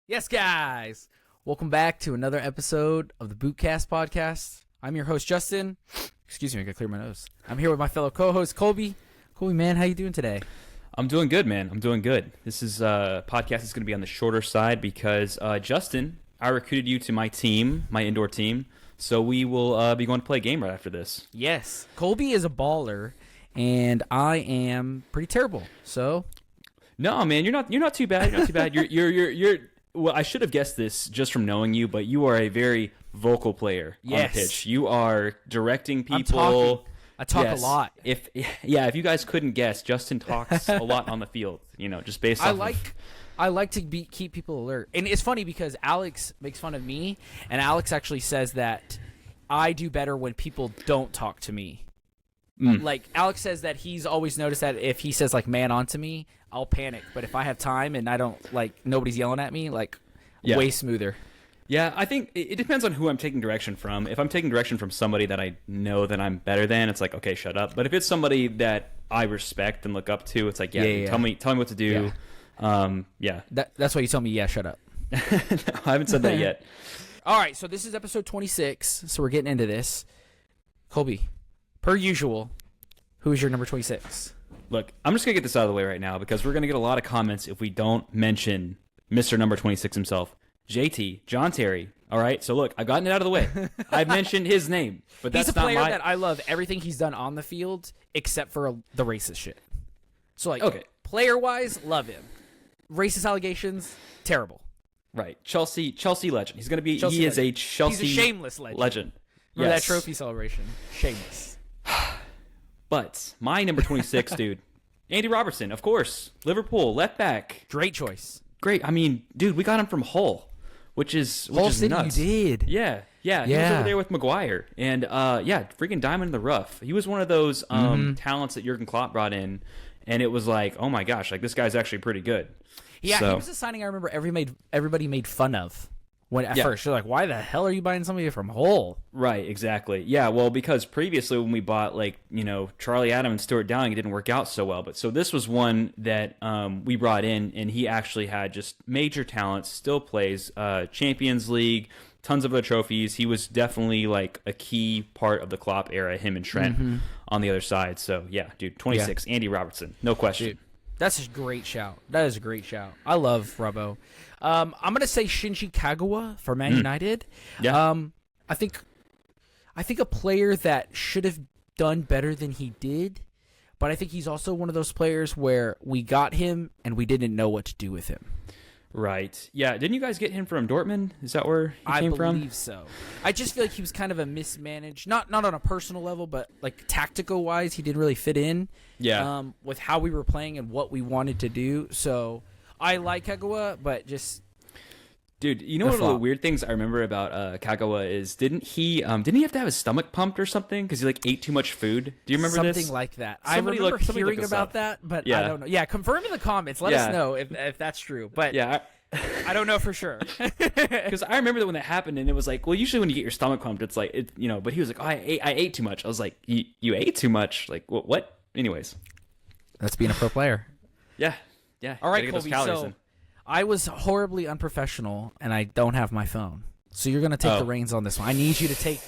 Yes, guys. Welcome back to another episode of the Bootcast podcast. I'm your host, Justin. Excuse me, I gotta clear my nose. I'm here with my fellow co-host, Colby. Colby, man, how you doing today? I'm doing good, man. I'm doing good. This is podcast is going to be on the shorter side because Justin, I recruited you to my team, my indoor team. So we will be going to play a game right after this. Yes. Colby is a baller, and I am pretty terrible. So, no, man, you're not too bad. You're not too bad. You're. Well, I should have guessed this just from knowing you, but you are a very vocal player on the pitch. You are directing people. I talk a lot. If you guys couldn't guess, Justin talks a lot on the field. You know, just based off. I like to keep people alert, and it's funny because Alex makes fun of me, and Alex actually says that I do better when people don't talk to me. Like Alex says that he's always noticed that if he says like "man" onto me, I'll panic. But if I have time and I don't nobody's yelling at me, way smoother. Yeah, I think it depends on who I'm taking direction from. If I'm taking direction from somebody that I know that I'm better than, it's like, okay, shut up. But if it's somebody that I respect and look up to, it's like, tell me what to do. That's why you tell me, shut up. No, I haven't said that yet. All right, so this is episode 26, so we're getting into this. Colby, per usual, who is your number 26? Look, I'm just going to get this out of the way right now because we're going to get a lot of comments if we don't mention Mr. Number 26 himself. JT, John Terry. All right, so look, I've gotten it out of the way. I've mentioned his name, but that's he's a player that I love everything he's done on the field except for the racist shit. So player-wise, love him. Racist allegations, terrible. Right, Chelsea legend. He's going to be. He is a Chelsea. He's a shameless legend. Remember that trophy celebration? Shameless. But my number 26, dude, Andy Robertson, of course, Liverpool left back. Great choice. Great. I mean, dude, we got him from Hull. Which is City, nuts. You did. Yeah. He was over there with Maguire. And, freaking diamond in the rough. He was one of those talents that Jurgen Klopp brought in, and it was like, oh, my gosh, this guy's actually pretty good. Yeah, he was a signing I remember everybody made fun of at first. They're like, why the hell are you buying somebody from Hull? Right, exactly. Yeah, well, because previously when we bought, Charlie Adam and Stuart Downing, it didn't work out so well. But so this was one that we brought in, and he actually had just major talents, still plays Champions League, tons of other trophies. He was definitely, a key part of the Klopp era, him and Trent on the other side. So, yeah, dude, 26, Andy Robertson, no question. Dude, that's a great shout. That is a great shout. I love Robbo. I'm going to say Shinji Kagawa for Man United. Yeah. I think a player that should have done better than he did, but I think he's also one of those players where we got him and we didn't know what to do with him. Right. Yeah. Didn't you guys get him from Dortmund? Is that where he came from? I believe so. I just feel like he was kind of a mismanaged, not on a personal level, but tactical-wise, he didn't really fit in. Yeah. With how we were playing and what we wanted to do. So I like Kagawa, but just... Dude, you know one of the weird things I remember about Kagawa is didn't he have to have his stomach pumped or something because he ate too much food? Do you remember something this? like that? I remember hearing about that, but I don't know. Yeah, confirm in the comments. Let us know if that's true. But I don't know for sure. Because I remember that when that happened, and it was like, well, usually when you get your stomach pumped, it's like But he was like, oh, I ate too much. I was like, you ate too much? Like what? Anyways, that's being a pro player. Yeah. All right, Colby. So I was horribly unprofessional, and I don't have my phone. So you're going to take the reins on this one. I need you to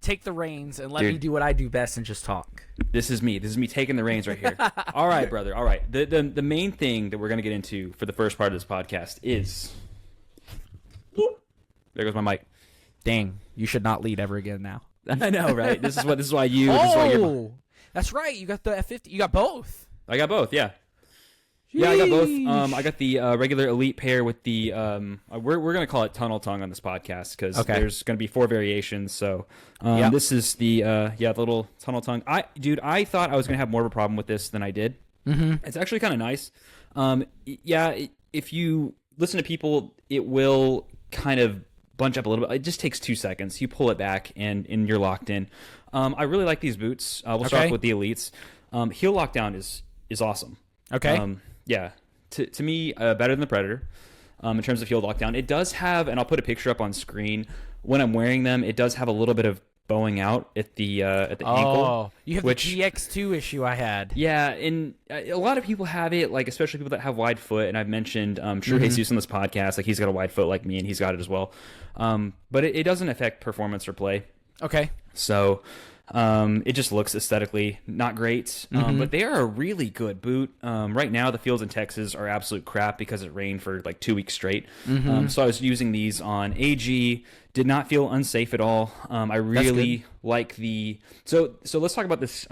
take the reins and let me do what I do best and just talk. This is me taking the reins right here. All right, brother. All right. The main thing that we're going to get into for the first part of this podcast is... There goes my mic. Dang. You should not lead ever again now. I know, right? This is why you... That's right. You got the F50. You got both. I got both, yeah. Jeez. Yeah, I got both. I got the regular Elite pair with the we're gonna call it tunnel tongue on this podcast because there's gonna be 4 variations. So this is the little tunnel tongue. I thought I was gonna have more of a problem with this than I did. It's actually kind of nice. If you listen to people, it will kind of bunch up a little bit. It just takes 2 seconds. You pull it back and you're locked in. I really like these boots. We'll start with the Elites. Heel lockdown is awesome. Okay. To me, better than the Predator in terms of heel lockdown. It does have, and I'll put a picture up on screen, when I'm wearing them, it does have a little bit of bowing out at the ankle. Oh, you have the GX2 issue I had. Yeah, and a lot of people have it, like especially people that have wide foot. And I've mentioned True Jesus on this podcast, like he's got a wide foot like me, and he's got it as well. But it doesn't affect performance or play. Okay. So it just looks aesthetically not great. But they are a really good boot. Right now, the fields in Texas are absolute crap because it rained for like 2 weeks straight. So I was using these on AG. Did not feel unsafe at all. I really like the... So let's talk about this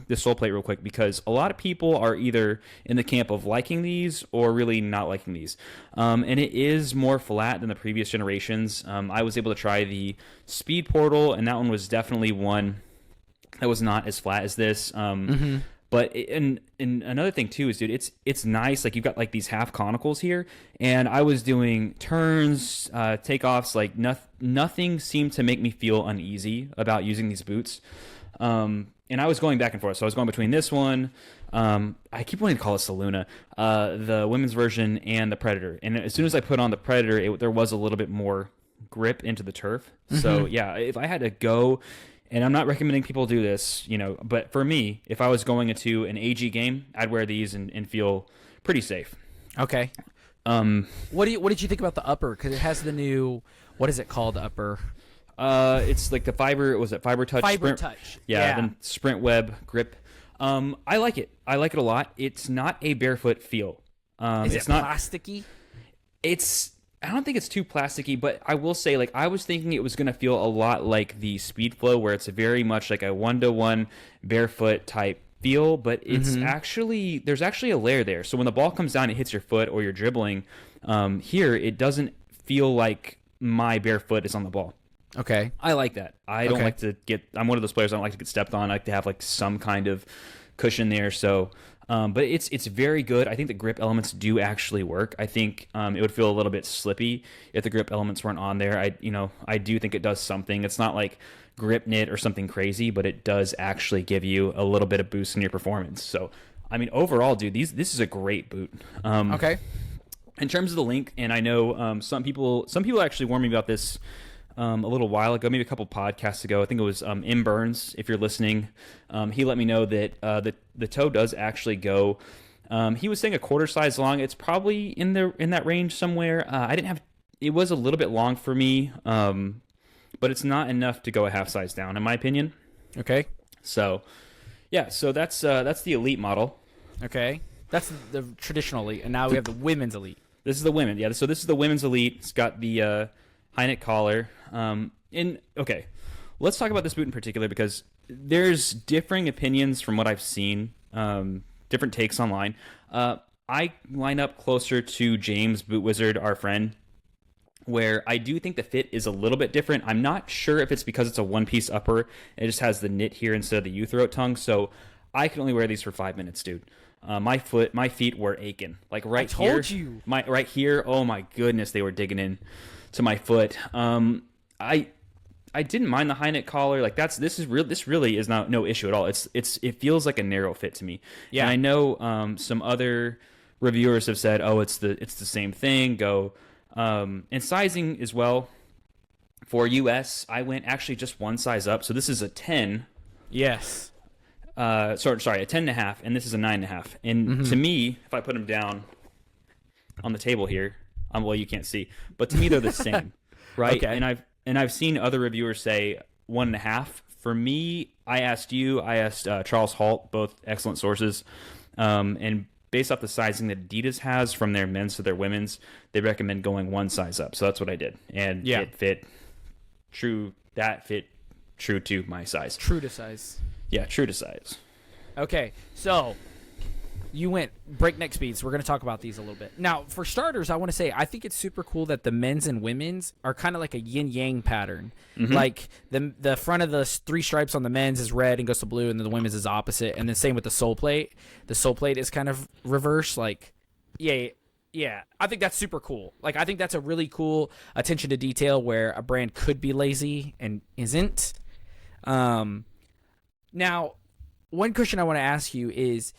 this sole plate real quick, because a lot of people are either in the camp of liking these or really not liking these. And it is more flat than the previous generations. I was able to try the Speed Portal, and that one was definitely one that was not as flat as this. But and another thing too is, dude, it's nice. Like you've got like these half conicals here, and I was doing turns, takeoffs. Like nothing seemed to make me feel uneasy about using these boots. And I was going back and forth. So I was going between this one. I keep wanting to call it Saluna, the women's version, and the Predator. And as soon as I put on the Predator, there was a little bit more grip into the turf. So yeah, if I had to go. And I'm not recommending people do this, but for me, if I was going into an AG game, I'd wear these and feel pretty safe. Okay. What did you think about the upper? Because it has the new, what is it called, upper? It's like the Fiber Touch? Fiber Touch. Yeah, then Sprint Web grip. I like it. I like it a lot. It's not a barefoot feel. Is it plasticky? I don't think it's too plasticky, but I will say, like, I was thinking it was going to feel a lot like the Speed Flow, where it's very much like a 1-to-1 barefoot type feel, but it's there's actually a layer there. So when the ball comes down, it hits your foot or you're dribbling. Here, it doesn't feel like my bare foot is on the ball. Okay. I like that. I don't like to I'm one of those players I don't like to get stepped on. I like to have like some kind of cushion there. So, but it's very good. I think the grip elements do actually work. I think it would feel a little bit slippy if the grip elements weren't on there. I do think it does something. It's not like grip knit or something crazy, but it does actually give you a little bit of boost in your performance. So, I mean, overall, dude, this is a great boot. Okay. In terms of the length, and I know some people actually warned me about this a little while ago, maybe a couple podcasts ago. I think it was M. Burns, if you're listening. He let me know that the toe does actually go. He was saying a quarter size long. It's probably in that range somewhere. It was a little bit long for me, but it's not enough to go a half size down, in my opinion. Okay. So, yeah. So that's the Elite model. Okay. That's the traditional Elite, and now we have the women's Elite. This is the women. Yeah. So this is the women's Elite. It's got the high neck collar. Okay, let's talk about this boot in particular because there's differing opinions from what I've seen, different takes online. I line up closer to James Boot Wizard, our friend, where I do think the fit is a little bit different. I'm not sure if it's because it's a one-piece upper and it just has the knit here instead of the U-throat tongue. So I can only wear these for 5 minutes, dude. My feet were aching. Like right here. I told you. Right here. Oh my goodness, they were digging in to my foot. I didn't mind the high neck collar. Like this really is not no issue at all. It feels like a narrow fit to me. Yeah. And I know some other reviewers have said, oh, it's the same thing. And sizing as well. For US, I went actually just one size up. So this is a 10. Yes. Sorry, a 10.5, and this is a 9.5. And to me, if I put them down on the table here, well, you can't see, but to me they're the same, right? Okay. And I've seen other reviewers say 1.5. For me, I asked Charles Halt, both excellent sources, and based off the sizing that Adidas has from their men's to their women's, they recommend going one size up. So that's what I did, and it fit true. That fit true to my size. True to size. Yeah, true to size. Okay, so you went breakneck speeds. We're going to talk about these a little bit. Now, for starters, I want to say I think it's super cool that the men's and women's are kind of like a yin-yang pattern. Like the front of the 3 stripes on the men's is red and goes to blue, and then the women's is opposite. And then same with the sole plate. The sole plate is kind of reverse. Like, yeah. I think that's super cool. Like, I think that's a really cool attention to detail where a brand could be lazy and isn't. Now, one question I want to ask you is,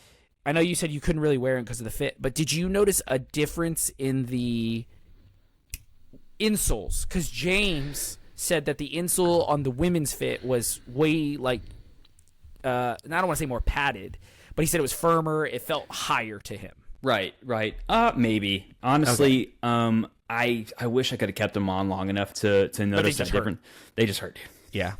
I know you said you couldn't really wear it because of the fit, but did you notice a difference in the insoles? Because James said that the insole on the women's fit was way like, I don't want to say more padded, but he said it was firmer. It felt higher to him. Right. Maybe. Honestly, I wish I could have kept them on long enough to notice that difference. They just hurt. Yeah.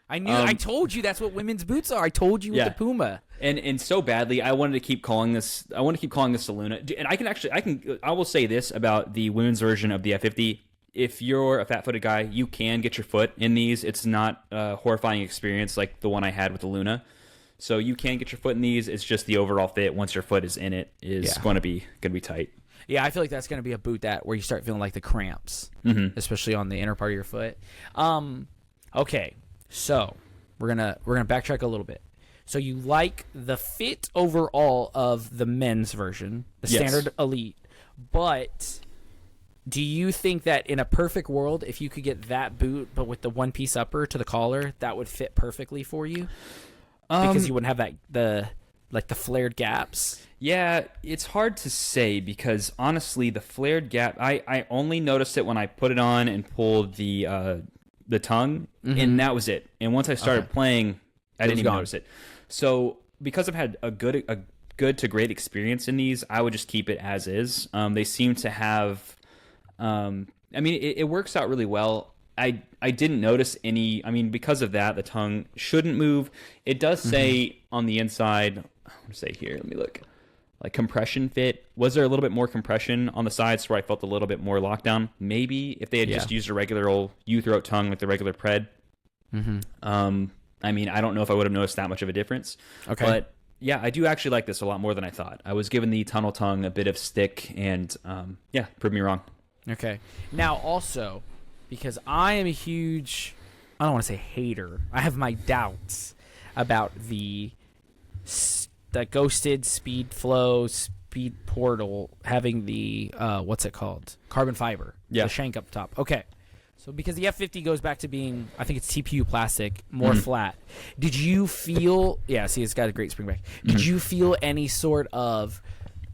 I told you that's what women's boots are. I told you with the Puma. And so badly, I wanted to keep calling this. I want to keep calling this the Luna. And I will say this about the women's version of the F50. If you're a fat-footed guy, you can get your foot in these. It's not a horrifying experience like the one I had with the Luna. So you can get your foot in these. It's just the overall fit once your foot is in it is going to be tight. Yeah, I feel like that's going to be a boot where you start feeling like the cramps, especially on the inner part of your foot. Okay, so we're gonna backtrack a little bit. So you like the fit overall of the men's version, the standard Elite, but do you think that in a perfect world, if you could get that boot but with the one-piece upper to the collar, that would fit perfectly for you? Because you wouldn't have the flared gaps. Yeah, it's hard to say because honestly, the flared gap, I only noticed it when I put it on and pulled the tongue, and that was it. And once I started playing, I didn't even notice it. So because I've had a good to great experience in these, I would just keep it as is. They seem to have, it works out really well. I didn't notice any, because of that, the tongue shouldn't move. It does say on the inside, I want to say here, let me look, like compression fit. Was there a little bit more compression on the sides where I felt a little bit more lockdown? Maybe if they had just used a regular old U-throat tongue like the regular Pred. I don't know if I would have noticed that much of a difference. Okay. But yeah, I do actually like this a lot more than I thought. I was giving the tunnel tongue a bit of stick and prove me wrong. Okay. Now also, because I am a huge, I don't want to say hater, I have my doubts about the ghosted speed flow, speed portal having the, what's it called? Carbon fiber. Yeah. The shank up top. Okay. So because the F50 goes back to being, I think it's TPU plastic, more flat. Did you feel, it's got a great spring back. Did you feel any sort of,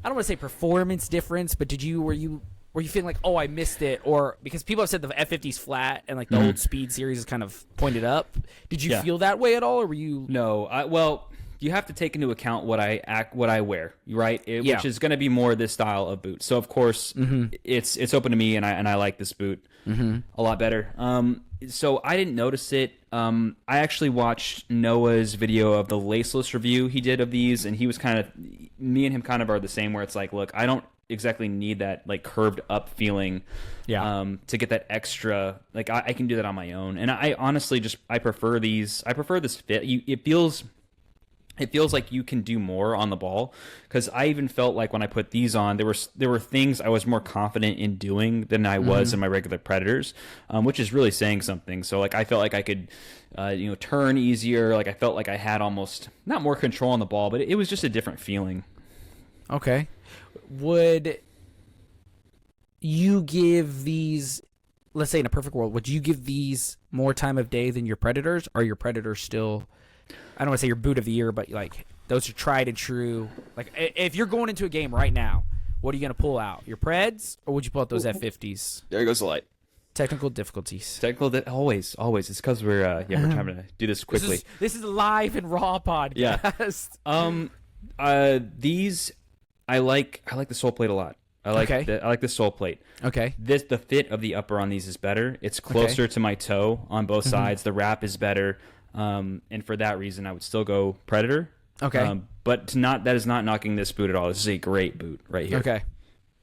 I don't want to say performance difference, but were you feeling like, oh, I missed it? Or because people have said the F50's flat and like the old Speed series is kind of pointed up. Did you feel that way at all, or were you? No. Well, you have to take into account what I wear, right? Which is going to be more this style of boot. So of course, it's open to me, and I like this boot a lot better. So I didn't notice it. I actually watched Noah's video of the laceless review he did of these, and he was me and him kind of are the same, where it's like, look, I don't exactly need that like curved up feeling to get that extra, like I can do that on my own. And I honestly I prefer this fit. It feels like you can do more on the ball, because I even felt like when I put these on, there were things I was more confident in doing than I was in my regular Predators, which is really saying something. So like I felt like I could turn easier. Like I felt like I had almost not more control on the ball, but it was just a different feeling. Okay. Would you give these, let's say in a perfect world, would you give these more time of day than your Predators? Or your Predators still, I don't want to say your boot of the year, but like those are tried and true? Like if you're going into a game right now, what are you going to pull out? Your Preds, or would you pull out those F50s? There goes the light. Technical difficulties. Always. It's because we're trying to do this quickly. This is a live and raw podcast. Yeah. These, I like the sole plate a lot. I like the sole plate. Okay. The fit of the upper on these is better. It's closer to my toe on both sides. The wrap is better. And for that reason, I would still go Predator. Okay. But that is not knocking this boot at all. This is a great boot right here. Okay.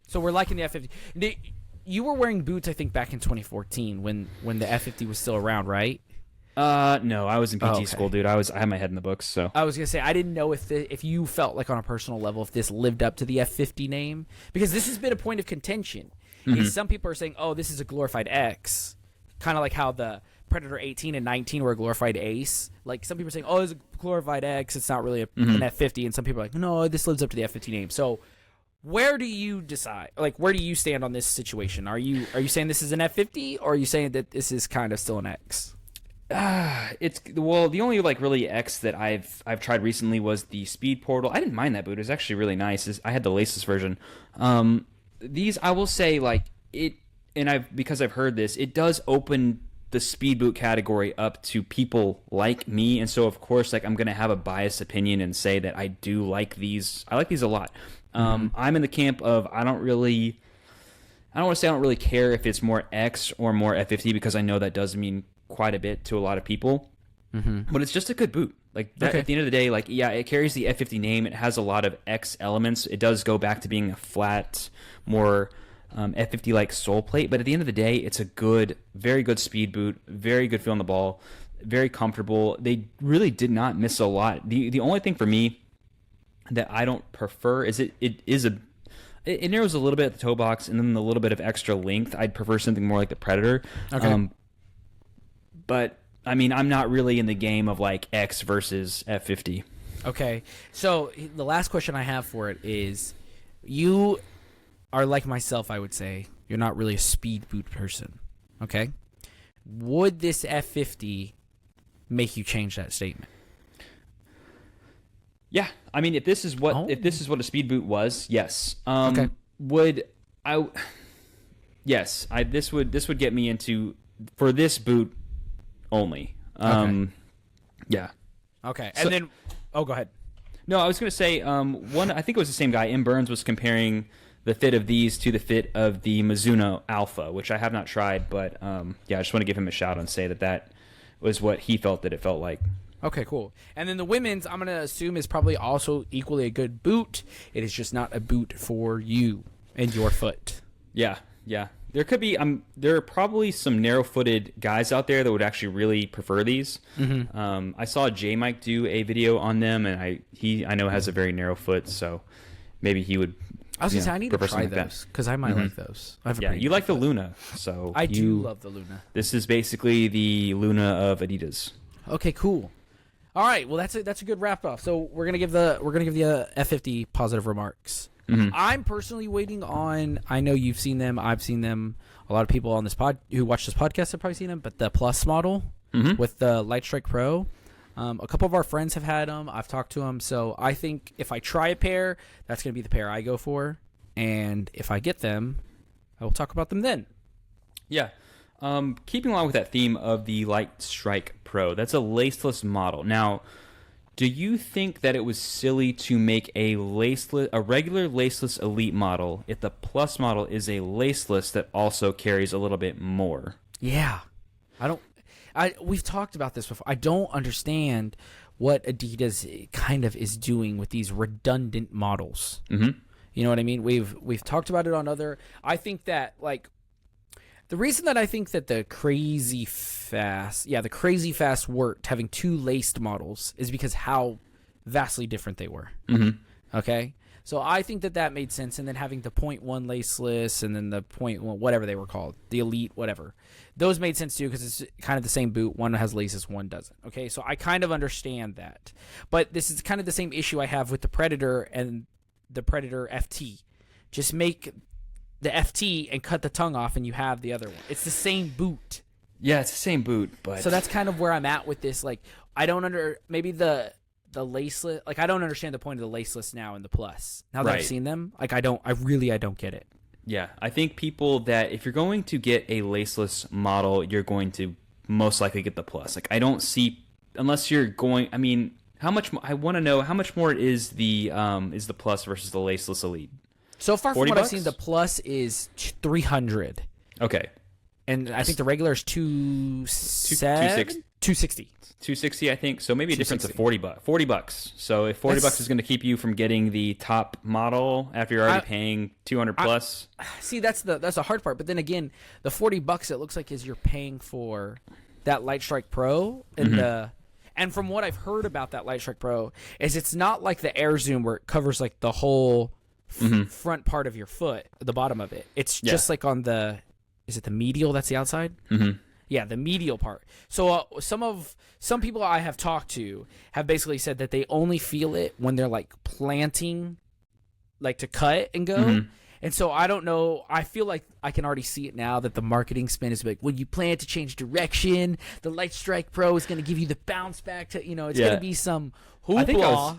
So we're liking the F50. You were wearing boots, I think, back in 2014 when the F50 was still around, right? No, I was in PT school, dude. I had my head in the books, so. I was gonna say, I didn't know if you felt like on a personal level if this lived up to the F50 name, because this has been a point of contention. Some people are saying, oh, this is a glorified X, kind of like how the Predator 18 and 19 were a glorified Ace. Like some people are saying, oh, it's a glorified X, it's not really an F50, and some people are like, no, this lives up to the F50 name. So where do you decide? Like, where do you stand on this situation? Are you saying this is an F50, or are you saying that this is kind of still an X? The only like really X that I've tried recently was the Speed Portal. I didn't mind that boot. It was actually really nice. I had the laceless version. These, I will say, like it, and because I've heard this, it does open the speed boot category up to people like me, and so of course, like, I'm gonna have a biased opinion and say that I do like these. I like these a lot. I'm in the camp of I don't want to say I don't really care if it's more X or more F50, because I know that does mean quite a bit to a lot of people. But it's just a good boot. Like that, at the end of the day, like, yeah, it carries the F50 name. It has a lot of X elements. It does go back to being a flat, more F50 like sole plate. But at the end of the day, it's a good, very good speed boot. Very good feel on the ball. Very comfortable. They really did not miss a lot. The only thing for me that I don't prefer is it narrows a little bit at the toe box, and then a little bit of extra length. I'd prefer something more like the Predator. Okay. But I mean, I'm not really in the game of like X versus F50. Okay. So the last question I have for it is, you are like myself, I would say. You're not really a speed boot person. Okay. Would this F50 make you change that statement? Yeah. I mean, if this is what a speed boot was, yes. Okay. Yes. This would get me into, for this boot only. Yeah. Okay. So, and then, go ahead. No, I was going to say, I think it was the same guy, M. Burns, was comparing the fit of these to the fit of the Mizuno Alpha, which I have not tried, but yeah, I just want to give him a shout and say that was what he felt that it felt like. Okay, cool. And then the women's, I'm going to assume, is probably also equally a good boot. It is just not a boot for you and your foot. Yeah. There could be there are probably some narrow-footed guys out there that would actually really prefer these. I saw J Mike do a video on them, and I know has a very narrow foot, so maybe he would. I was gonna say I need to try those because I might like those. You like the Luna, so I do love the Luna. This is basically the Luna of Adidas. Okay, cool. All right, well that's a good wrap up. So we're gonna give the F50 positive remarks. I'm personally waiting on. I know you've seen them. I've seen them. A lot of people on this who watch this podcast have probably seen them. But the Plus model with the Light Strike Pro, a couple of our friends have had them. I've talked to them. So I think if I try a pair, that's going to be the pair I go for. And if I get them, I will talk about them then. Yeah. Keeping along with that theme of the Light Strike Pro, that's a laceless model. Now, do you think that it was silly to make a regular laceless Elite model if the Plus model is a laceless that also carries a little bit more? Yeah. We've talked about this before. I don't understand what Adidas kind of is doing with these redundant models. You know what I mean? We've talked about it on other. I think that, like, the reason that I think that the crazy fast worked having two laced models is because how vastly different they were. Okay, so I think that made sense, and then having the 0.1 laceless and then the 0.1 whatever they were called, the Elite whatever, those made sense too because it's kind of the same boot. One has laces, one doesn't. Okay, so I kind of understand that, but this is kind of the same issue I have with the Predator and the Predator FT. Just make the FT and cut the tongue off, and you have the other one. It's the same boot. Yeah, it's the same boot, but so that's kind of where I'm at with this. Like, I don't maybe the laceless. Like, I don't understand the point of the laceless now in the Plus. Now that I've seen them, like, I don't get it. Yeah, I think people that if you're going to get a laceless model, you're going to most likely get the Plus. Like, I don't see unless you're going. I mean, how much? I want to know how much more is the Plus versus the laceless Elite. So far from what I've seen, the Plus is $300. Okay. And I think the regular is $260. $260, I think. So maybe a difference of $40. So if $40 is going to keep you from getting the top model after you're already paying $200 plus. See, that's the hard part. But then again, the $40 it looks like is you're paying for that Light Strike Pro and and from what I've heard about that Light Strike Pro is it's not like the Air Zoom where it covers like the whole front part of your foot, the bottom of it. It's just like on the, is it the medial? That's the outside. Yeah, the medial part. So some people I have talked to have basically said that they only feel it when they're like planting, like to cut and go. And so I don't know. I feel like I can already see it now that the marketing spin is like, when you plan to change direction, the Light Strike Pro is going to give you the bounce back to, it's going to be some hoopla.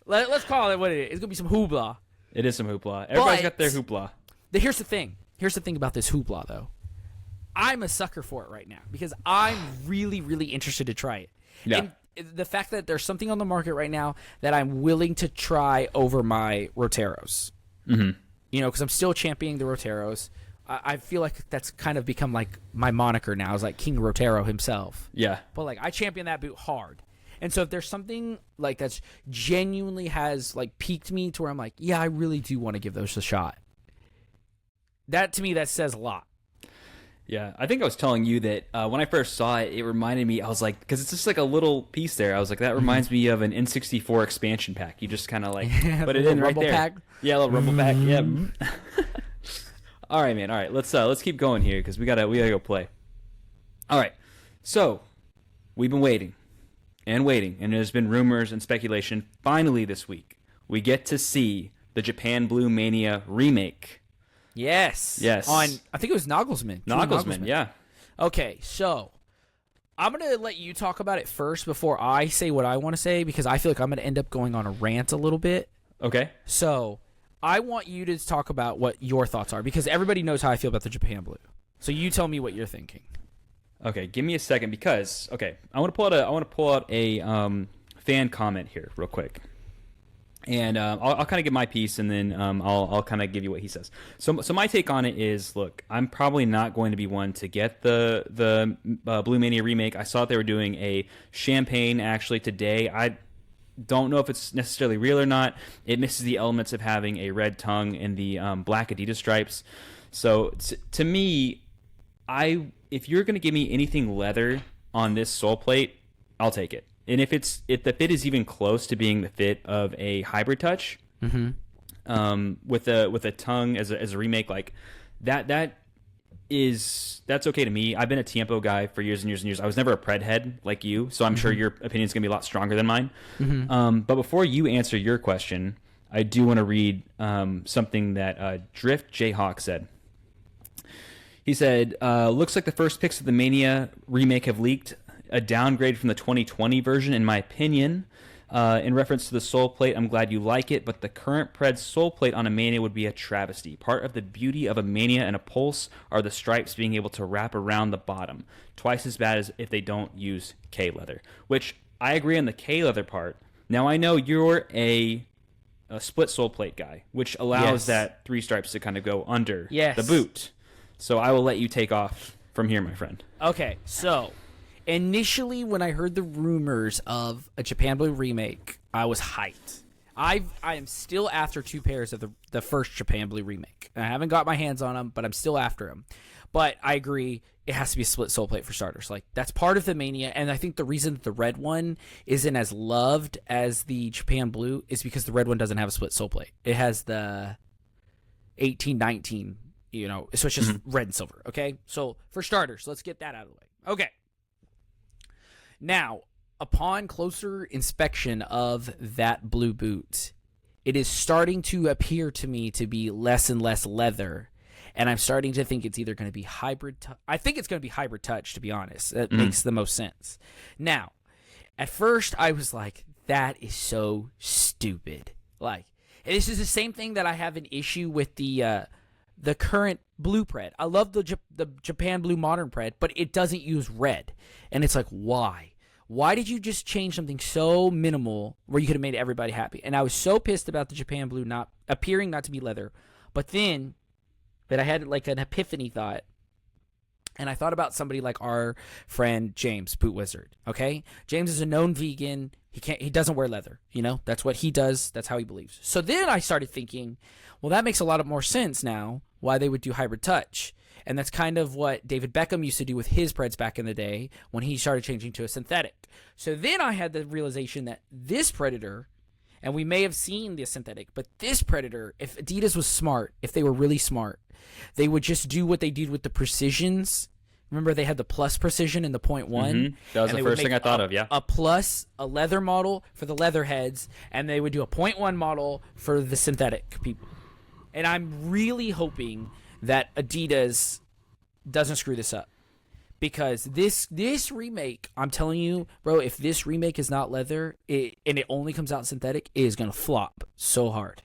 Let's call it what it is. It's going to be some hoopla. It is some hoopla. Everybody's got their hoopla. Here's the thing. Here's the thing about this hoopla, though. I'm a sucker for it right now because I'm really, really interested to try it. Yeah. And the fact that there's something on the market right now that I'm willing to try over my Roteros. Mm-hmm. You know, because I'm still championing the Roteros. I feel like that's kind of become like my moniker now, is like King Rotero himself. Yeah. But like I champion that boot hard. And so if there's something like that's genuinely has like piqued me to where I'm like, yeah, I really do want to give those a shot. That to me, that says a lot. Yeah, I think I was telling you that when I first saw it, it reminded me, I was like, because it's just like a little piece there. I was like, that reminds me of an N64 expansion pack. You just kind of like put it in right there. Pack. Yeah, a little rumble pack. Yeah. All right, man. All right, let's keep going here because we gotta go play. All right, so we've been waiting, and there's been rumors and speculation. Finally, this week we get to see the Japan Blue Mania remake. Yes. On, I think it was Nagelsmann. Nagelsmann, yeah. Okay, so I'm going to let you talk about it first before I say what I want to say because I feel like I'm going to end up going on a rant a little bit. Okay. So I want you to talk about what your thoughts are because everybody knows how I feel about the Japan Blue. So you tell me what you're thinking. Okay, give me a second because I want to pull out a fan comment here real quick. And I'll kind of give my piece, and then I'll kind of give you what he says. So my take on it is, look, I'm probably not going to be one to get the Blue Mania remake. I saw they were doing a champagne actually today. I don't know if it's necessarily real or not. It misses the elements of having a red tongue and the black Adidas stripes. So to me, if you're going to give me anything leather on this sole plate, I'll take it. And if the fit is even close to being the fit of a hybrid touch, with a tongue as a remake, like that's okay to me. I've been a Tiempo guy for years and years and years. I was never a Pred head like you, so I'm sure your opinion is going to be a lot stronger than mine. But before you answer your question, I do want to read something that Drift Jayhawk said. He said, looks like the first pics of the Mania remake have leaked. A downgrade from the 2020 version, in my opinion. In reference to the sole plate, I'm glad you like it, but the current Pred sole plate on a Mania would be a travesty. Part of the beauty of a Mania and a Pulse are the stripes being able to wrap around the bottom. Twice as bad as if they don't use K-leather, which I agree on the K-leather part. Now, I know you're a split sole plate guy, which allows that three stripes to kind of go under the boot. So I will let you take off from here, my friend. Okay, so initially, when I heard the rumors of a Japan Blue remake, I was hyped. I am still after two pairs of the first Japan Blue remake. I haven't got my hands on them, but I'm still after them. But I agree, it has to be a split sole plate for starters. Like, that's part of the Mania, and I think the reason that the red one isn't as loved as the Japan Blue is because the red one doesn't have a split sole plate. It has the 1819, so it's just red and silver, okay? So, for starters, let's get that out of the way. Okay. Now, upon closer inspection of that blue boot, it is starting to appear to me to be less and less leather, and I'm starting to think it's either going to be hybrid. I think it's going to be hybrid touch, to be honest. That makes the most sense. Now, at first, I was like, that is so stupid. Like, this is the same thing that I have an issue with the current blue Pred. I love the Japan Blue Modern Pred, but it doesn't use red. And it's like, why? Why did you just change something so minimal where you could have made everybody happy? And I was so pissed about the Japan Blue not appearing not to be leather. But then, I had like an epiphany thought. And I thought about somebody like our friend James, Boot Wizard. Okay? James is a known vegan. He doesn't wear leather. That's what he does. That's how he believes. So then I started thinking, well, that makes a lot more sense now why they would do hybrid touch. And that's kind of what David Beckham used to do with his Preds back in the day when he started changing to a synthetic. So then I had the realization that this Predator, and we may have seen the synthetic, but this Predator, if Adidas was smart, if they were really smart, they would just do what they did with the Precisions. Remember, they had the Plus Precision and the .1. That was the first thing I thought of, yeah. A Plus, a leather model for the leather heads, and they would do a .1 model for the synthetic people. And I'm really hoping that Adidas doesn't screw this up, because this remake, I'm telling you, bro, if this remake is not leather and it only comes out synthetic, it is gonna flop so hard,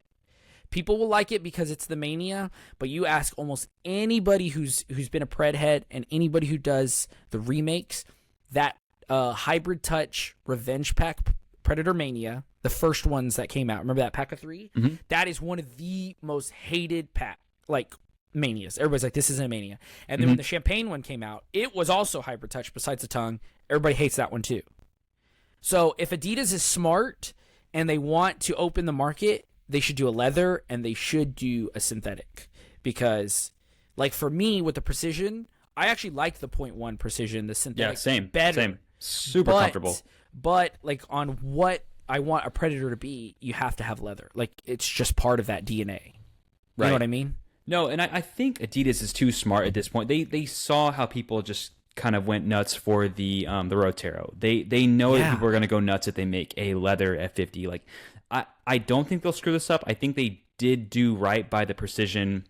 People will like it because it's the Mania, but you ask almost anybody who's been a Pred head and anybody who does the remakes, that Hybrid Touch Revenge Pack Predator Mania, the first ones that came out. Remember that pack of 3? Mm-hmm. That is one of the most hated Manias. Everybody's like, this isn't a Mania. And then when the Champagne one came out, it was also Hybrid Touch besides the tongue. Everybody hates that one too. So if Adidas is smart and they want to open the market, they should do a leather and they should do a synthetic. Because, like, for me with the Precision, I actually like the 0.1 Precision, the synthetic. Yeah, same. Better. Same. Super comfortable. But, like, on what I want a Predator to be, you have to have leather. Like, it's just part of that DNA. You know what I mean? No, and I think Adidas is too smart at this point. They saw how people just kind of went nuts for the Rotero. They know that people are going to go nuts if they make a leather F50. Like, I don't think they'll screw this up. I think they did do right by the Precision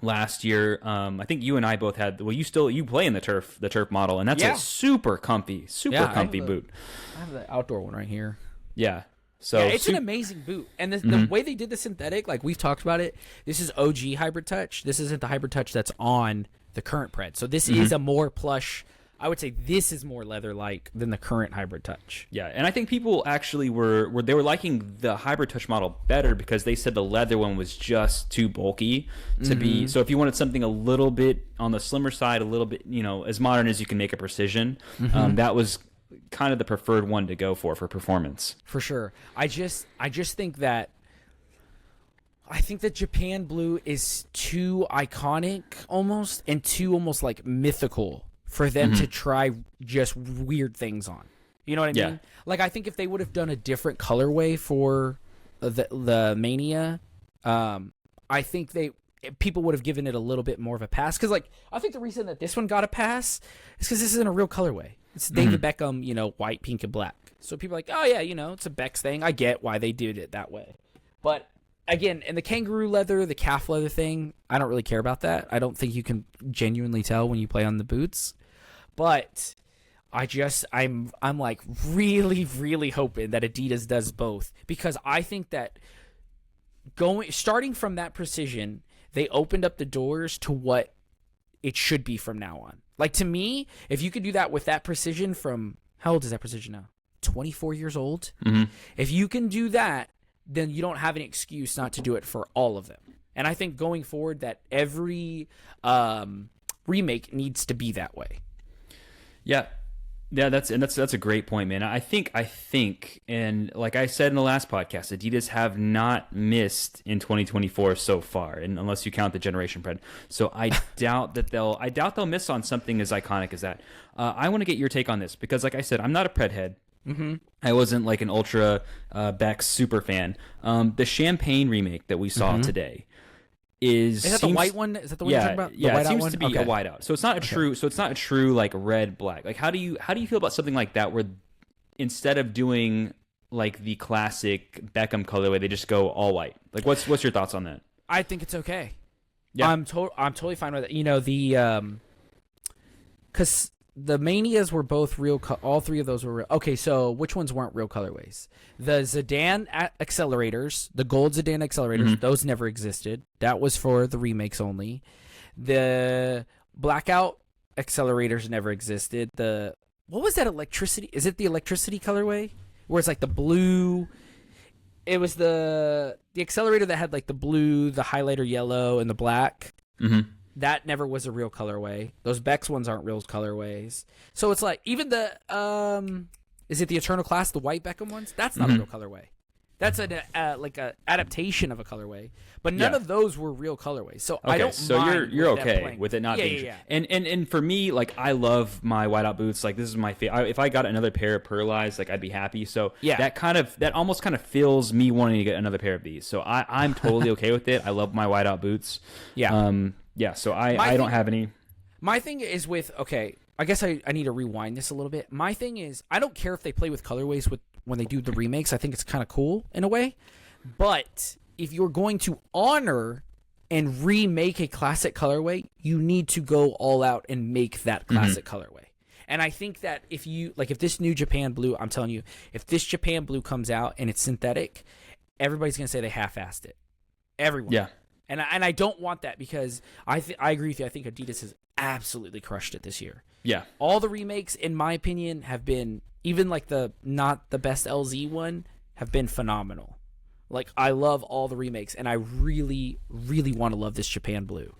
last year. I think you and I both had. Well, you play in the turf model, and that's a super comfy boot. I have the outdoor one right here. Yeah. So it's an amazing boot. And the way they did the synthetic, like we've talked about it, this is OG Hybrid Touch. This isn't the Hybrid Touch that's on the current Pred. So this is a more plush. I would say this is more leather-like than the current Hybrid Touch. Yeah, and I think people actually were liking the Hybrid Touch model better because they said the leather one was just too bulky to be. So if you wanted something a little bit on the slimmer side, a little bit, as modern as you can make a Precision, that was kind of the preferred one to go for performance. For sure. I just think that Japan Blue is too iconic almost and too almost like mythical for them to try just weird things on. You know what I mean? Like, I think if they would have done a different colorway for the Mania, I think people would have given it a little bit more of a pass. Because, like, I think the reason that this one got a pass is because this isn't a real colorway. It's David Beckham, white, pink, and black. So people are like, oh, yeah, it's a Beck's thing. I get why they did it that way. But, again, in the kangaroo leather, the calf leather thing, I don't really care about that. I don't think you can genuinely tell when you play on the boots. But I'm like really, really hoping that Adidas does both. Because I think that starting from that Precision, they opened up the doors to what it should be from now on. Like, to me, if you could do that with that Precision from, how old is that Precision now? 24 years old? If you can do that, then you don't have an excuse not to do it for all of them. And I think going forward that every remake needs to be that way. Yeah. Yeah, that's a great point, man. I think, and like I said in the last podcast, Adidas have not missed in 2024 so far, and unless you count the Generation Pred. So I doubt they'll miss on something as iconic as that. I want to get your take on this because, like I said, I'm not a Pred head. I wasn't like an ultra Beck's super fan. The Champagne remake that we saw today. Is that the white one? Is that the one you're talking about? Yeah, it seems to be a whiteout. So it's not a true. So it's not a true like red black. Like how do you feel about something like that where instead of doing like the classic Beckham colorway, they just go all white? Like what's your thoughts on that? I think it's okay. Yeah, I'm totally fine with it. Because the Manias were both real. All three of those were real. Okay, so which ones weren't real colorways? The Zidane accelerators, the gold Zidane accelerators, those never existed. That was for the remakes only. The blackout accelerators never existed. What was that electricity? Is it the electricity colorway? Where it's like the blue. It was the accelerator that had like the blue, the highlighter yellow, and the black. That never was a real colorway. Those Beck's ones aren't real colorways. So it's like even the is it the Eternal Class, the white Beckham ones? That's not a real colorway. That's like a adaptation of a colorway. But none of those were real colorways. So I don't mind you're okay with it not being. Yeah. And for me, like I love my whiteout boots. Like this is my favorite. If I got another pair of pearlized, like I'd be happy. So that almost kind of feels me wanting to get another pair of these. So I'm totally okay with it. I love my whiteout boots. Yeah, so I don't have any. My thing is with, I guess I need to rewind this a little bit. My thing is, I don't care if they play with colorways when they do the remakes. I think it's kind of cool in a way. But if you're going to honor and remake a classic colorway, you need to go all out and make that classic colorway. And I think that if this new Japan Blue, I'm telling you, if this Japan Blue comes out and it's synthetic, everybody's going to say they half-assed it. Everyone. Yeah. And I don't want that because I agree with you. I think Adidas has absolutely crushed it this year. Yeah. All the remakes, in my opinion, have been, even like the not the best LZ one, have been phenomenal. Like, I love all the remakes, and I really, really want to love this Japan Blue.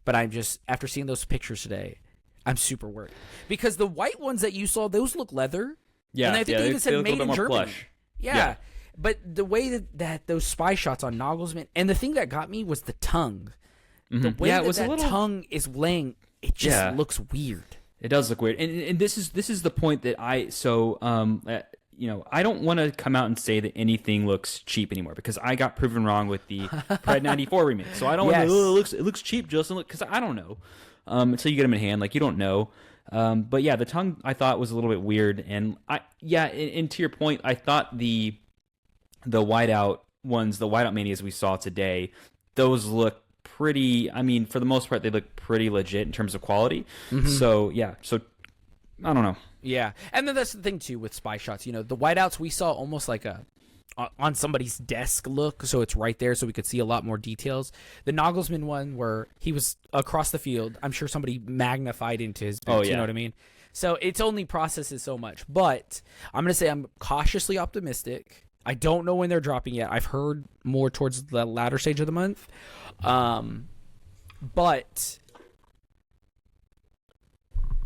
But I'm just, after seeing those pictures today, I'm super worried. Because the white ones that you saw, those look leather. Yeah. And I think they even said made in Germany. Plush. Yeah. But the way that those spy shots on Nagelsmann, and the thing that got me was the tongue. The way that tongue is laying, it just looks weird. It does look weird. And this is the point that I don't want to come out and say that anything looks cheap anymore because I got proven wrong with the Pred 94 remake. So I don't want to, it looks cheap, Justin, because I don't know. Until you get them in hand, like, you don't know. But yeah, the tongue I thought was a little bit weird. And and to your point, I thought the whiteout ones, the whiteout manias we saw today, those look pretty, I mean, for the most part, they look pretty legit in terms of quality. So I don't know. Yeah, and then that's the thing too with spy shots. The whiteouts we saw almost like a on somebody's desk look, so it's right there, so we could see a lot more details. The Nagelsmann one where he was across the field, I'm sure somebody magnified into his boots, you know what I mean? So it's only processes so much, but I'm gonna say I'm cautiously optimistic. I don't know when they're dropping yet. I've heard more towards the latter stage of the month, but.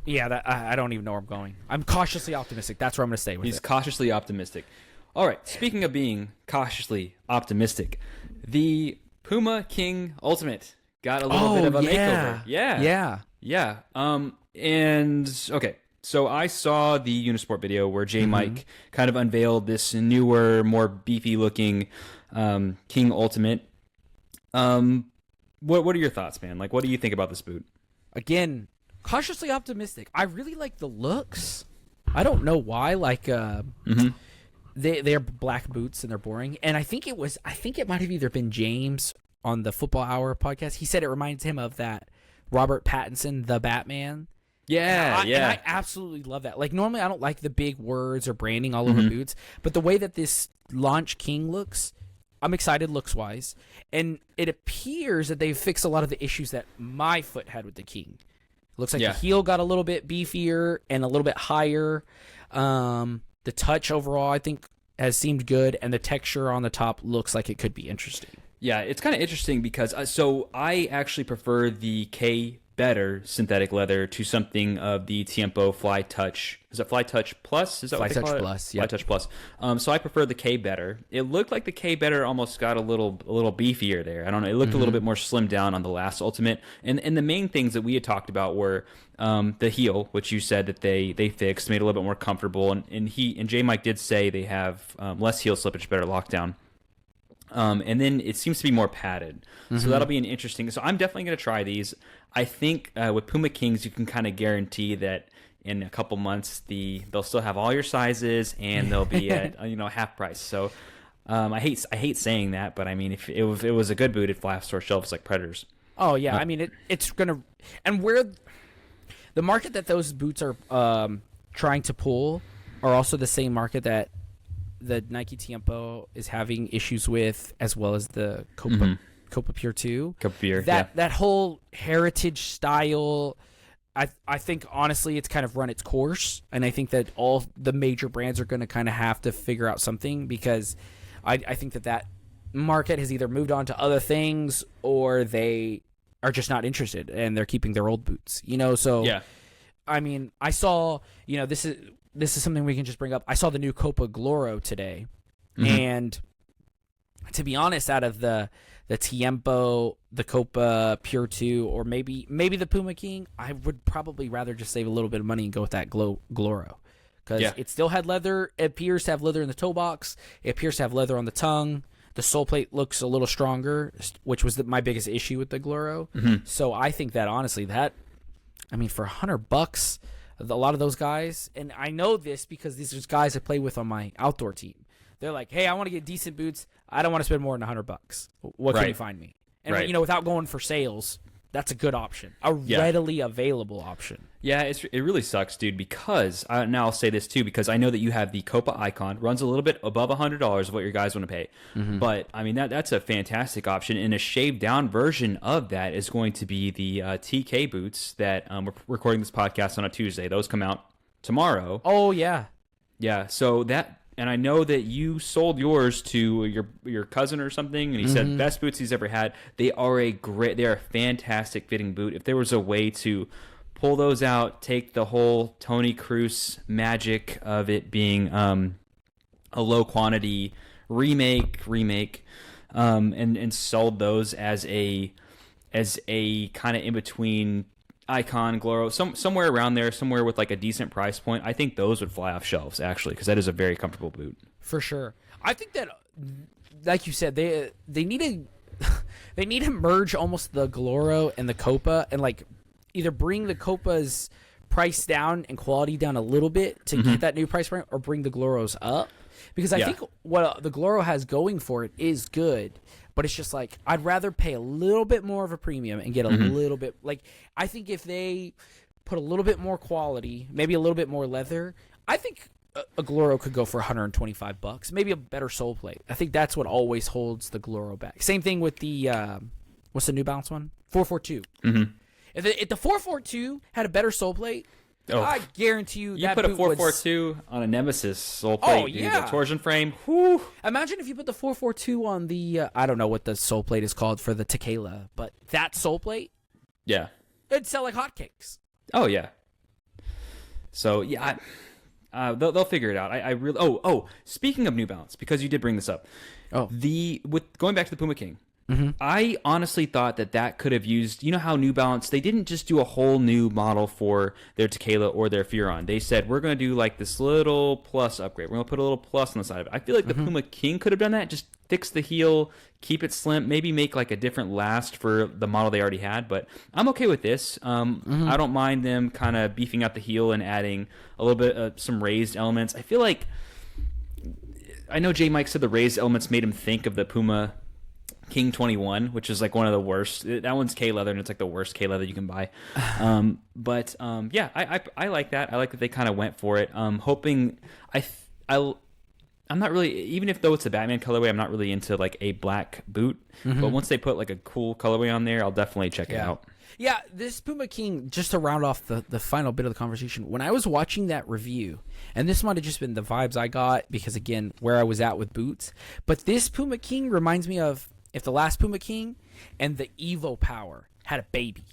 Yeah, I don't even know where I'm going. I'm cautiously optimistic. That's where I'm going to stay with it. He's cautiously optimistic. All right, speaking of being cautiously optimistic, the Puma King Ultimate got a little bit of a makeover. Yeah. And, okay, so I saw the Unisport video where J-Mike kind of unveiled this newer, more beefy-looking King Ultimate. What are your thoughts, man? Like, what do you think about this boot? Again, cautiously optimistic. I really like the looks. I don't know why. Like, they're black boots and they're boring. And I think it might have either been James on the Football Hour podcast. He said it reminds him of that Robert Pattinson, the Batman. Yeah, and I absolutely love that. Like, normally I don't like the big words or branding all over boots, but the way that this launch King looks, I'm excited looks-wise. And it appears that they've fixed a lot of the issues that my foot had with the King. Looks like the heel got a little bit beefier and a little bit higher. The touch overall, I think, has seemed good, and the texture on the top looks like it could be interesting. Yeah, it's kind of interesting because so I actually prefer the K better synthetic leather to something of the Tiempo Fly Touch. Is it Fly Touch Plus? Is that Fly what they Touch call it? Plus, yeah. Fly Touch Plus. So I prefer the K better. It looked like the K better almost got a little beefier there. I don't know. It looked a little bit more slimmed down on the last Ultimate. And the main things that we had talked about were the heel, which you said that they fixed, made it a little bit more comfortable. And J-Mike did say they have less heel slippage, better lockdown. And then it seems to be more padded. So that'll be an interesting. So I'm definitely going to try these. I think with Puma Kings, you can kind of guarantee that in a couple months they'll still have all your sizes and they'll be at half price. So I hate saying that, but I mean if it was a good boot, it'd fly off store shelves like Predators. Oh yeah, I mean it's gonna, and where the market that those boots are trying to pull are also the same market that the Nike Tiempo is having issues with, as well as the Copa Pure 2. Copa Pure, that whole heritage style, I think honestly it's kind of run its course, and I think that all the major brands are going to kind of have to figure out something, because I think that market has either moved on to other things or they are just not interested and they're keeping their old boots. So yeah. I mean, I saw, this is something we can just bring up. I saw the new Copa Gloro today, and to be honest, out of the Tiempo, the Copa Pure 2, or maybe the Puma King, I would probably rather just save a little bit of money and go with that Gloro, because it still had leather. It appears to have leather in the toe box. It appears to have leather on the tongue. The sole plate looks a little stronger, which was my biggest issue with the Gloro. So I think that honestly, for $100. A lot of those guys, and I know this because these are guys I play with on my outdoor team. They're like, "Hey, I want to get decent boots. I don't want to spend more than $100. What can you find me?" And without going for sales, that's a good option, a readily available option. Yeah, it really sucks, dude, because now I'll say this too, because I know that you have the Copa Icon, runs a little bit above $100 of what your guys want to pay. But I mean, that's a fantastic option, and a shaved down version of that is going to be the TK boots that we're recording this podcast on a Tuesday. Those come out tomorrow. Oh yeah. Yeah, so that, and I know that you sold yours to your cousin or something, and he said best boots he's ever had. They are a fantastic fitting boot. If there was a way to pull those out, take the whole Tony Cruz magic of it being a low quantity remake, and sold those as a kind of in between Icon, Gloro, somewhere around there, somewhere with like a decent price point, I think those would fly off shelves, actually, because that is a very comfortable boot. For sure. I think that, like you said, they need to they need to merge almost the Gloro and the Copa, and like either bring the Copa's price down and quality down a little bit to get that new price point, or bring the Gloros up. Because I think what the Gloro has going for it is good, but it's just like, I'd rather pay a little bit more of a premium and get a little bit, like, I think if they put a little bit more quality, maybe a little bit more leather, I think a Gloro could go for $125, maybe a better sole plate. I think that's what always holds the Gloro back. Same thing with the, what's the New Balance one? 442. If the 442 had a better sole plate, I guarantee you that put a boot 442 on a Nemesis sole plate, dude, the torsion frame. Whew. Imagine if you put the 442 on the, I don't know what the sole plate is called for the Tequila, but that sole plate, it'd sell like hotcakes. Oh, yeah. So, yeah, they'll figure it out. I really. Speaking of New Balance, because you did bring this up, with going back to the Puma King, I honestly thought that could have used, you know how New Balance, they didn't just do a whole new model for their Tequila or their Furon. They said, we're going to do like this little plus upgrade. We're going to put a little plus on the side of it. I feel like the Puma King could have done that. Just fix the heel, keep it slim, maybe make like a different last for the model they already had. But I'm okay with this. I don't mind them kind of beefing out the heel and adding a little bit of some raised elements. I feel like, I know J Mike said the raised elements made him think of the Puma King 21, which is like one of the worst. That one's K-leather, and it's like the worst K-leather you can buy. I like that. I like that they kind of went for it. Hoping I'm not really, even if though it's a Batman colorway, I'm not really into like a black boot. But once they put like a cool colorway on there, I'll definitely check it out. Yeah, this Puma King, just to round off the final bit of the conversation, when I was watching that review, and this might have just been the vibes I got because, again, where I was at with boots, but this Puma King reminds me of if the last Puma King and the Evo Power had a baby.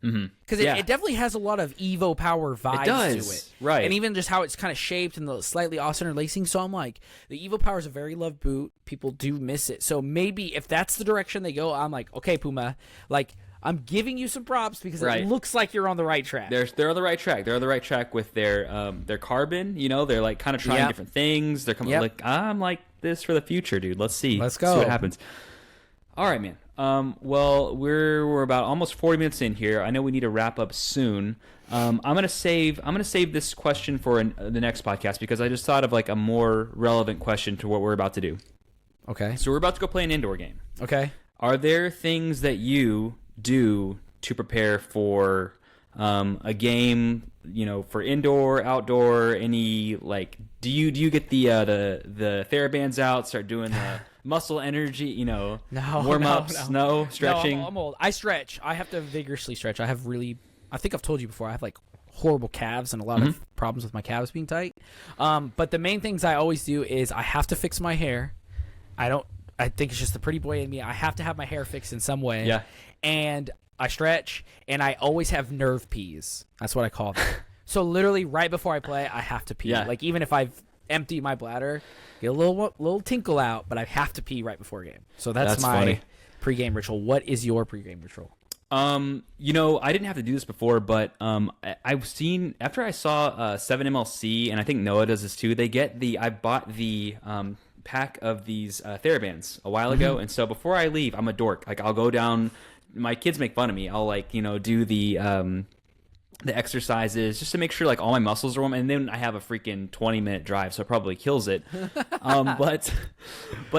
Because it definitely has a lot of Evo Power vibes to it. Right. And even just how it's kind of shaped and the slightly off-center lacing. So I'm like, the Evo Power is a very loved boot. People do miss it. So maybe if that's the direction they go, I'm like, okay, Puma, like, I'm giving you some props because it looks like you're on the right track. They're on the right track. They're on the right track with their carbon. You know, they're like kind of trying different things. They're coming like, I'm like this for the future, dude. Let's see. Let's go. See what happens. All right, man. Well, we're about almost 40 minutes in here. I know we need to wrap up soon. I'm gonna save this question for the next podcast because I just thought of like a more relevant question to what we're about to do. Okay. So we're about to go play an indoor game. Okay. Are there things that you do to prepare for a game? You know, for indoor, outdoor, any like? Do you get the TheraBands out? Start doing the muscle energy, you know, warm-ups, stretching? No, I'm old. I stretch. I have to vigorously stretch. I think I've told you before, I have like horrible calves and a lot of problems with my calves being tight. But the main things I always do is I have to fix my hair. I think it's just the pretty boy in me. I have to have my hair fixed in some way. Yeah. And I stretch, and I always have nerve pees. That's what I call them. So literally right before I play, I have to pee. Yeah. Like even if I've emptied my bladder, get a little tinkle out, but I have to pee right before a game. So that's my funny pregame ritual. What is your pregame ritual? You know, I didn't have to do this before, but I've seen after I saw 7MLC, and I think Noah does this too. I bought the pack of these TheraBands a while ago, and so before I leave, I'm a dork. Like I'll go down. My kids make fun of me. I'll like do the the exercises just to make sure like all my muscles are warm, and then I have a freaking 20-minute drive, so it probably kills it. But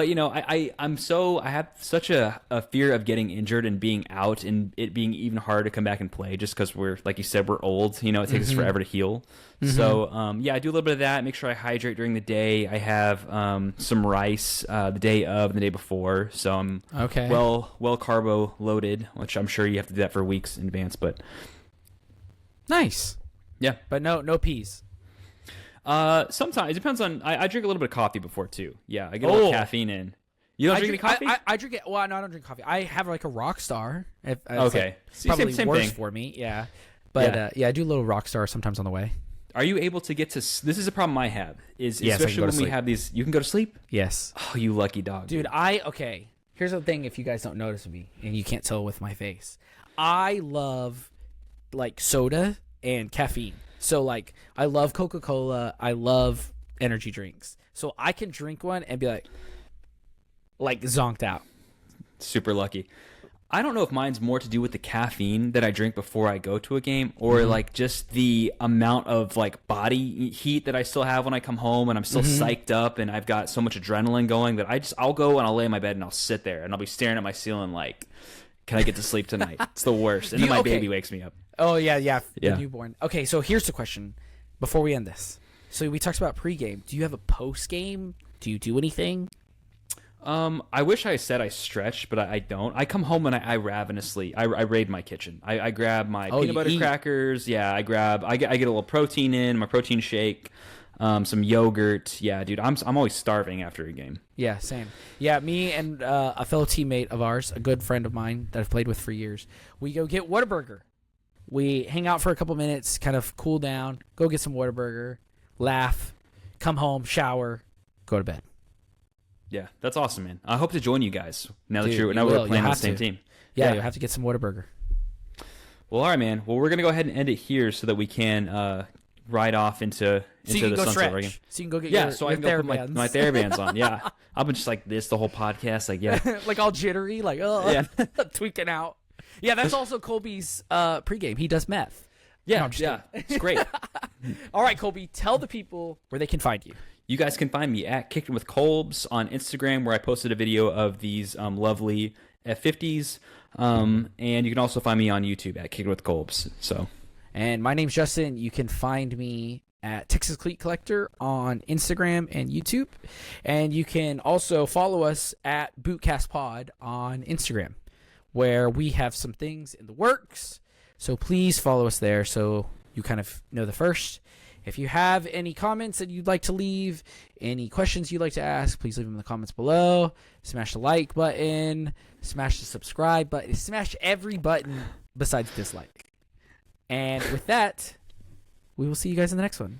you know, I have such a fear of getting injured and being out and it being even harder to come back and play just because we're, like you said, we're old. You know, it takes us forever to heal. So yeah, I do a little bit of that. Make sure I hydrate during the day. I have some rice the day of and the day before, so I'm well carbo loaded, which I'm sure you have to do that for weeks in advance, but. Nice. Yeah. But no peas. Sometimes it depends on. I drink a little bit of coffee before too. Yeah, I get a little caffeine in. You don't drink any coffee? I drink it. Well, no, I don't drink coffee. I have like a Rockstar. Okay. It's probably same worse thing. for me. Yeah. But yeah, I do a little Rockstar sometimes on the way. Are you able to get to? This is a problem I have. Yes, especially when we have these. You can go to sleep. Yes. Oh, you lucky dog, dude. Okay. Here's the thing. If you guys don't notice me, and you can't tell with my face, I love like soda and caffeine. So like I love Coca-Cola, I love energy drinks. So I can drink one and be like zonked out. Super lucky. I don't know if mine's more to do with the caffeine that I drink before I go to a game or like just the amount of like body heat that I still have when I come home and I'm still psyched up and I've got so much adrenaline going that I'll go and I'll lay in my bed and I'll sit there and I'll be staring at my ceiling like, can I get to sleep tonight? It's the worst. And then my baby wakes me up. Oh, yeah. The newborn. Okay, so here's the question before we end this. So we talked about pregame. Do you have a postgame? Do you do anything? I wish I said I stretch, but I don't. I come home and I ravenously, I raid my kitchen. I grab my peanut butter crackers. Yeah, I get a little protein in, my protein shake. Some yogurt. Yeah, dude, I'm always starving after a game. Yeah, same. Yeah, me and a fellow teammate of ours, a good friend of mine that I've played with for years, we go get Whataburger. We hang out for a couple minutes, kind of cool down, go get some Whataburger, laugh, come home, shower, go to bed. Yeah, that's awesome, man. I hope to join you guys now that we're playing on the same team. Yeah, you'll have to get some Whataburger. Well, all right, man. Well, we're gonna go ahead and end it here so that we can ride off into the sunset. Again. So you can go get so I can go put my TheraBands on. Yeah, I've been just like this the whole podcast. Like like all jittery, like tweaking out. Yeah, that's also Colby's pregame. He does meth. Yeah, it's great. All right, Colby, tell the people where they can find you. You guys can find me at Kicking with Colbs on Instagram, where I posted a video of these lovely F50s. And you can also find me on YouTube at Kicking with Colbs. And my name's Justin. You can find me at Texas Cleat Collector on Instagram and YouTube. And you can also follow us at Bootcast Pod on Instagram, where we have some things in the works. So please follow us there so you kind of know the first. If you have any comments that you'd like to leave, any questions you'd like to ask, please leave them in the comments below. Smash the like button, smash the subscribe button, smash every button besides dislike. And with that, we will see you guys in the next one.